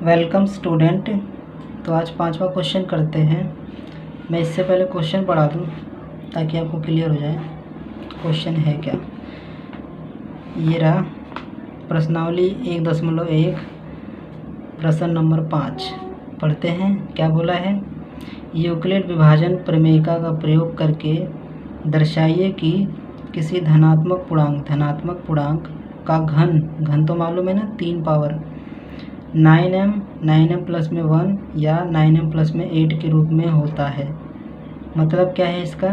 Welcome student. तो आज 5वां क्वेश्चन करते हैं। मैं इससे पहले क्वेश्चन पढ़ा दूं ताकि आपको क्लियर हो जाए क्वेश्चन है क्या। ये रहा प्रश्नावली 1.1 प्रश्न नंबर 5। पढ़ते हैं क्या बोला है। यूक्लिड विभाजन प्रमेयिका का प्रयोग करके दर्शाइए कि किसी धनात्मक पूर्णांक का घन तो मालूम है ना, 3 पावर 9m प्लस में 1 या 9m प्लस में 8 के रूप में होता है। मतलब क्या है इसका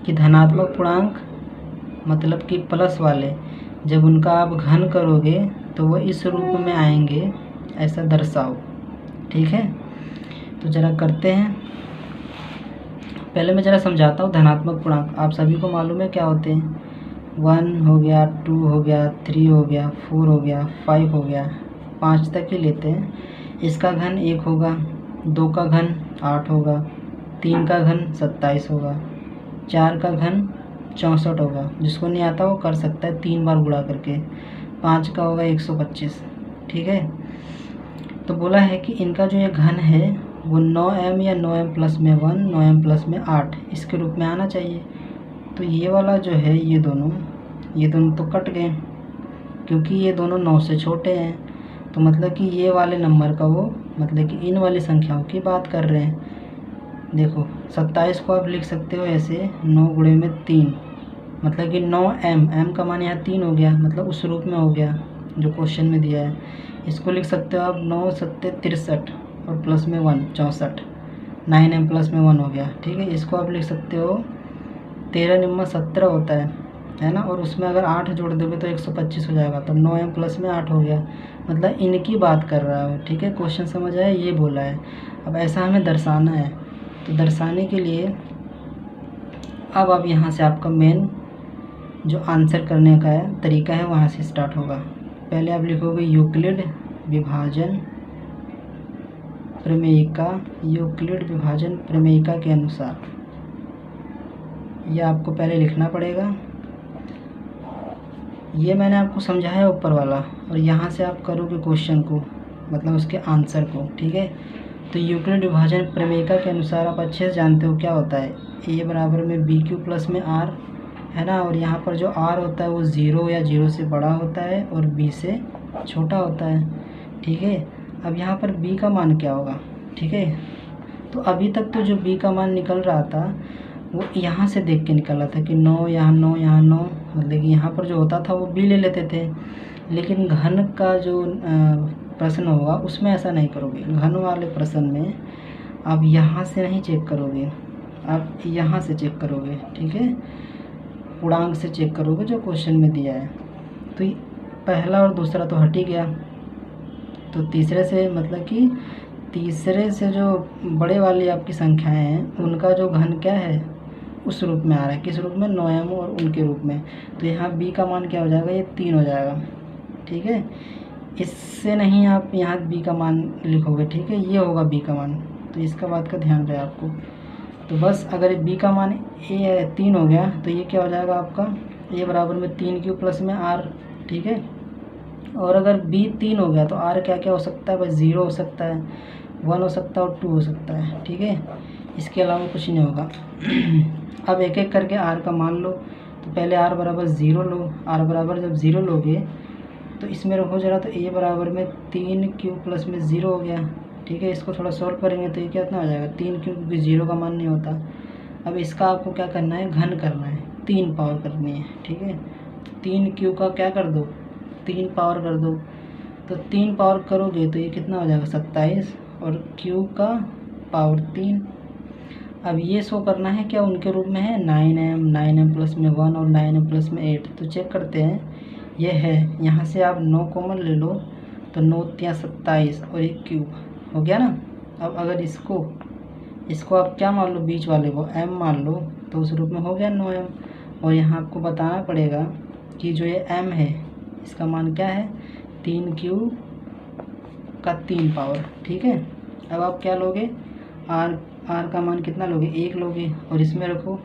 कि धनात्मक पूर्णांक मतलब कि प्लस वाले जब उनका आप घन करोगे तो वो इस रूप में आएंगे, ऐसा दर्शाओ। ठीक है, तो ज़रा करते हैं। पहले मैं ज़रा समझाता हूँ। धनात्मक पूर्णांक आप सभी को मालूम है क्या होते हैं। 1 हो गया, 2 हो गया, 3 हो गया, 4 हो गया, 5 हो गया, 5 तक ही लेते हैं। इसका घन 1 होगा, 2 का घन 8 होगा, 3 का घन 27 होगा, 4 का घन 64 होगा। जिसको नहीं आता वो कर सकता है 3 बार गुणा करके। 5 का होगा 125। ठीक है, तो बोला है कि इनका जो ये घन है वो 9m या 9m प्लस में 1, 9m प्लस में 8 इसके रूप में आना चाहिए। तो ये वाला जो है ये दोनों तो कट गए क्योंकि ये दोनों 9 से छोटे हैं। तो मतलब कि ये वाले नंबर का वो मतलब कि इन वाली संख्याओं की बात कर रहे हैं। देखो 27 को आप लिख सकते हो ऐसे 9 गुणे में 3, मतलब कि 9m का मान यहाँ 3 हो गया, मतलब उस रूप में हो गया जो क्वेश्चन में दिया है। इसको लिख सकते हो आप 9 सत्ते 63 और प्लस में 1 64, 9m प्लस में 1 हो गया। ठीक है, इसको आप लिख सकते हो 13 निम्मा 17 होता है ना, और उसमें अगर 8 जोड़ दोगे तो 125 हो जाएगा। तो 9m प्लस में 8 हो गया, मतलब इनकी बात कर रहा है। ठीक है, क्वेश्चन समझ आया, ये बोला है। अब ऐसा हमें दर्शाना है, तो दर्शाने के लिए अब आप यहाँ से आपका मेन जो आंसर करने का है तरीका है वहाँ से स्टार्ट होगा। पहले आप लिखोगे यूक्लिड विभाजन प्रमेयिका के अनुसार। यह आपको पहले लिखना पड़ेगा। ये मैंने आपको समझाया ऊपर वाला, और यहाँ से आप करोगे क्वेश्चन को, मतलब उसके आंसर को। ठीक है, तो यूक्लिड विभाजन प्रमेयिका के अनुसार आप अच्छे से जानते हो क्या होता है। a बराबर में BQ प्लस में R है ना, और यहाँ पर जो R होता है वो 0 या 0 से बड़ा होता है और B से छोटा होता है। ठीक है, अब यहाँ पर B का मान क्या होगा। ठीक है, तो अभी तक तो जो B का मान निकल रहा था वो यहाँ से देख के निकल रहा था कि 9 यहाँ 9 यहाँ 9, मतलब कि यहाँ पर जो होता था वो B ले लेते थे। लेकिन घन का जो प्रश्न होगा उसमें ऐसा नहीं करोगे। घन वाले प्रश्न में आप यहाँ से नहीं चेक करोगे, आप यहाँ से चेक करोगे। ठीक है, पूर्णांक से चेक करोगे जो क्वेश्चन में दिया है। तो पहला और दूसरा तो हट ही गया, तो तीसरे से मतलब कि तीसरे से जो बड़े वाली आपकी संख्याएं हैं उनका जो घन क्या है उस रूप में आ रहा है। किस रूप में, 9m और उनके रूप में। तो यहाँ b का मान क्या हो जाएगा, ये 3 हो जाएगा। ठीक है, इससे नहीं आप यहाँ b का मान लिखोगे। ठीक है, ये होगा b का मान, तो इसका बात का ध्यान रहे आपको। तो बस अगर b का मान 3 हो गया तो ये क्या हो जाएगा आपका a बराबर में 3Q प्लस में R। ठीक है, और अगर b 3 हो गया तो R क्या क्या हो सकता है, बस 0 हो सकता है, 1 हो सकता है और 2 हो सकता है। ठीक है, इसके अलावा कुछ नहीं होगा। अब एक एक करके R का मान लो। तो पहले R बराबर 0 लो। R बराबर जब 0 लोगे तो इसमें रखो जरा, तो a बराबर में 3Q प्लस में 0 हो गया। ठीक है, इसको थोड़ा सॉल्व करेंगे तो ये कितना हो जाएगा 3Q, क्योंकि 0 का मान नहीं होता। अब इसका आपको क्या करना है, घन करना है, 3 पावर करनी है। ठीक है, 3Q का क्या कर दो, 3 पावर कर दो। तो 3 पावर करोगे तो ये कितना हो जाएगा 27, और Q का पावर 3। अब ये शो करना है क्या उनके रूप में है, 9m प्लस में 1 और 9m प्लस में 8। तो चेक करते हैं, ये है। यहाँ से आप 9 कॉमन ले लो तो 9 या 27 और एक क्यूब हो गया ना। अब अगर इसको आप क्या मान लो, बीच वाले को m मान लो, तो उस रूप में हो गया 9m। और यहाँ आपको बताना पड़ेगा कि जो ये m है इसका मान क्या है, 3Q का 3 पावर। ठीक है, अब आप क्या लोगे, R का मान कितना लोगे, 1 लोगे, और इसमें रखो,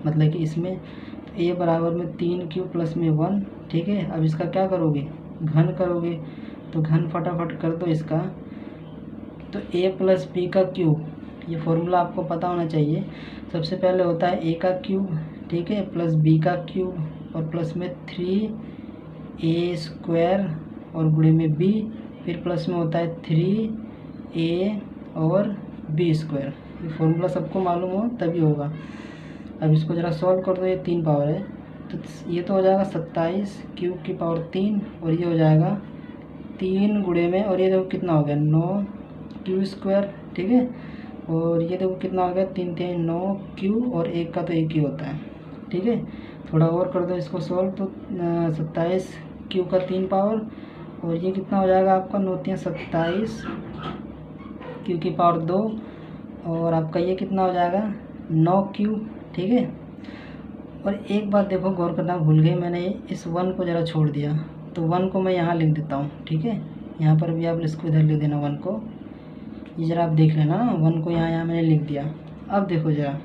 मतलब कि इसमें तो a बराबर में 3Q प्लस में 1। ठीक है, अब इसका क्या करोगे, घन करोगे। तो घन फटाफट कर दो इसका, तो a प्लस बी का क्यूब, ये फॉर्मूला आपको पता होना चाहिए। सबसे पहले होता है a का क्यूब, ठीक है, प्लस b का क्यूब और प्लस में 3a स्क्वायर और गुणे में b, फिर प्लस में होता है 3a और b स्क्वायर। ये फॉर्मूला सबको मालूम हो तभी होगा। अब इसको ज़रा सॉल्व कर दो, ये 3 पावर है तो ये तो हो जाएगा 27 क्यूब की पावर 3 और ये हो जाएगा 3 गुणे में, और ये देखो कितना हो गया 9 क्यू स्क्वायर, ठीक है, और ये देखो कितना हो गया 3 3 9 क्यू, और एक का तो एक ही होता है, ठीक है। थोड़ा और कर दो इसको सॉल्व, तो 27 क्यू का 3 पावर और ये कितना हो जाएगा आपका 9 3 27 क्यू की पावर 2 और आपका ये कितना हो जाएगा 9 क्यू, ठीक है। और एक बात देखो गौर करना भूल गई, मैंने इस 1 को ज़रा छोड़ दिया, तो 1 को मैं यहाँ लिख देता हूँ, ठीक है। यहाँ पर भी आप इसको इधर लिख देना 1 को, ये ज़रा आप देख लेना ना, 1 को यहाँ मैंने लिख दिया। अब देखो ज़रा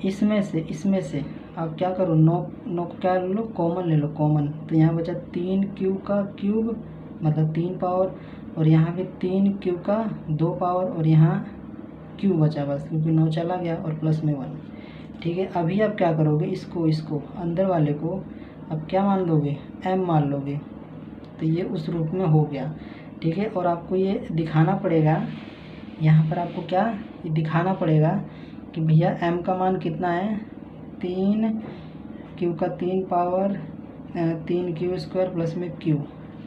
इसमें से आप क्या करो, 9 को क्या ले लो, कॉमन ले लो, कॉमन, तो यहाँ बचा 3 क्यू का क्यूब मतलब 3 पावर, और यहाँ पे 3 क्यू का 2 पावर, और यहाँ क्यू बचा बस, क्योंकि 9 चला गया और प्लस में 1, ठीक है। अभी आप क्या करोगे, इसको अंदर वाले को अब क्या मान लोगे, m मान लोगे, तो ये उस रूप में हो गया, ठीक है। और आपको ये दिखाना पड़ेगा, यहाँ पर आपको क्या ये दिखाना पड़ेगा कि भैया m का मान कितना है, 3 क्यू का 3 पावर 3 क्यू स्क्वायर प्लस में क्यू,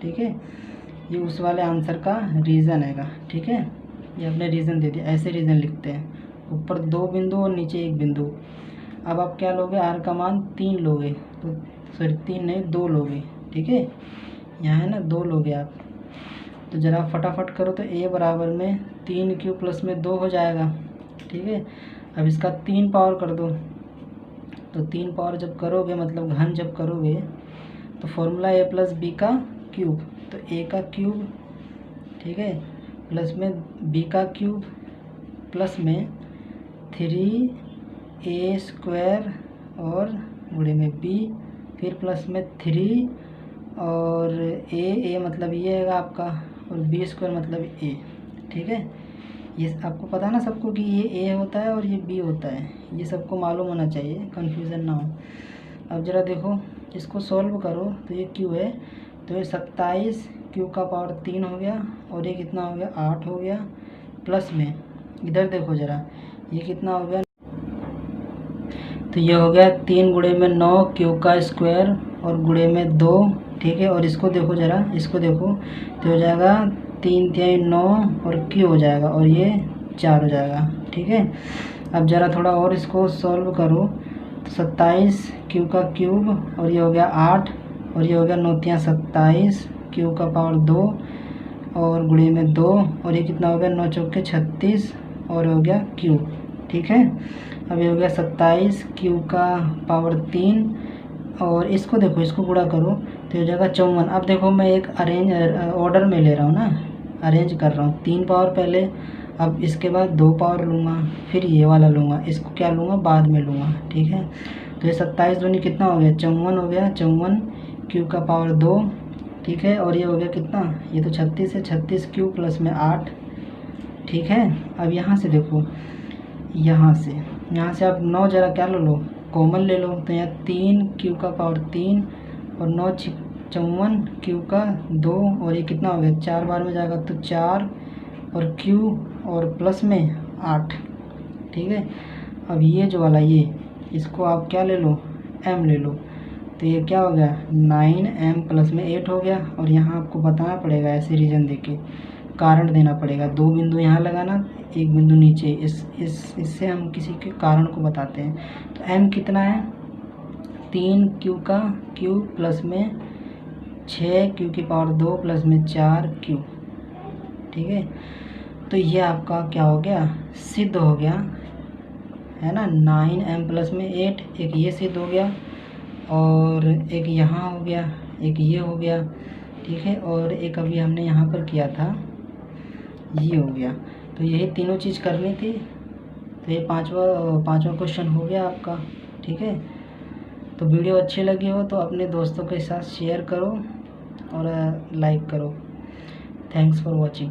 ठीक है। ये उस वाले आंसर का रीज़न हैगा, ठीक है। ये अपने रीज़न दे दिया, ऐसे रीज़न लिखते हैं, ऊपर 2 बिंदु और नीचे 1 बिंदु। अब आप क्या लोगे, r का मान 3 लोगे, तो सॉरी 3 नहीं 2 लोगे, ठीक है, यहाँ है ना 2 लोगे आप। तो ज़रा फटाफट करो, तो a बराबर में 3 क्यू प्लस में 2 हो जाएगा, ठीक है। अब इसका 3 पावर कर दो, तो 3 पावर जब करोगे मतलब घन जब करोगे तो फॉर्मूला a प्लस बी का क्यूब, तो a का क्यूब, ठीक है, प्लस में b का क्यूब प्लस में 3a स्क्वायर और गुणे में b, फिर प्लस में 3 और a मतलब ये है आपका, और b स्क्वायर मतलब a, ठीक है। ये आपको पता ना सबको कि ये a होता है और ये b होता है, ये सबको मालूम होना चाहिए, कन्फ्यूज़न ना हो। अब ज़रा देखो इसको सॉल्व करो, तो ये q है, तो ये 27 q का पावर 3 हो गया, और ये कितना हो गया 8 हो गया, प्लस में इधर देखो ज़रा ये कितना हो गया, तो ये हो गया 3 गुणे में 9 क्यू का स्क्वायर और गुणे में 2, ठीक है। और इसको देखो ज़रा, इसको देखो तो हो जाएगा 3 3 9 और क्यू हो जाएगा, और ये 4 हो जाएगा, ठीक है। अब ज़रा थोड़ा और इसको सॉल्व करो, तो 27 क्यू का क्यूब और ये हो गया 8 और ये हो गया 9 3 27 क्यू का पावर 2 और गुणे में 2, और ये कितना हो गया 9 चौके 36 और हो गया क्यू, ठीक है। अब ये हो गया 27 क्यू का पावर 3 और इसको देखो, इसको गुणा करो तो हो जाएगा 54। अब देखो मैं एक ऑर्डर में ले रहा हूँ ना, अरेंज कर रहा हूँ, 3 पावर पहले, अब इसके बाद 2 पावर लूँगा, फिर ये वाला लूँगा, इसको क्या लूँगा बाद में लूँगा, ठीक है। तो ये 27 दूनी कितना हो गया 54 हो गया, 54 क्यू का पावर 2, ठीक है। और ये हो गया कितना, ये तो 36 है, 36 क्यू प्लस में 8, ठीक है। अब यहाँ से देखो, यहाँ से आप 9 ज़रा क्या लो कॉमन ले लो, तो यहाँ 3 क्यू का पावर 3 और 9 54 क्यू का 2, और ये कितना हो गया 4 बार में जाएगा तो 4 और क्यू और प्लस में 8, ठीक है। अब ये जो वाला ये इसको आप क्या ले लो m ले लो, तो ये क्या हो गया 9m प्लस में 8 हो गया। और यहाँ आपको बताना पड़ेगा, ऐसे रीजन देके कारण देना पड़ेगा, 2 बिंदु यहाँ लगाना, 1 बिंदु नीचे, इससे हम किसी के कारण को बताते हैं। तो m कितना है 3 क्यू का क्यूब प्लस में 6 क्यू की पावर 2 प्लस में 4 क्यू, ठीक है। तो ये आपका क्या हो गया सिद्ध हो गया है ना, 9m प्लस में 8, एक ये सिद्ध हो गया और एक यहाँ हो गया, एक ये हो गया, ठीक है। और एक अभी हमने यहाँ पर किया था ये हो गया। तो यही तीनों चीज़ करनी थी, तो ये पांचवा क्वेश्चन हो गया आपका, ठीक है। तो वीडियो अच्छी लगी हो तो अपने दोस्तों के साथ शेयर करो और लाइक करो। Thanks for watching.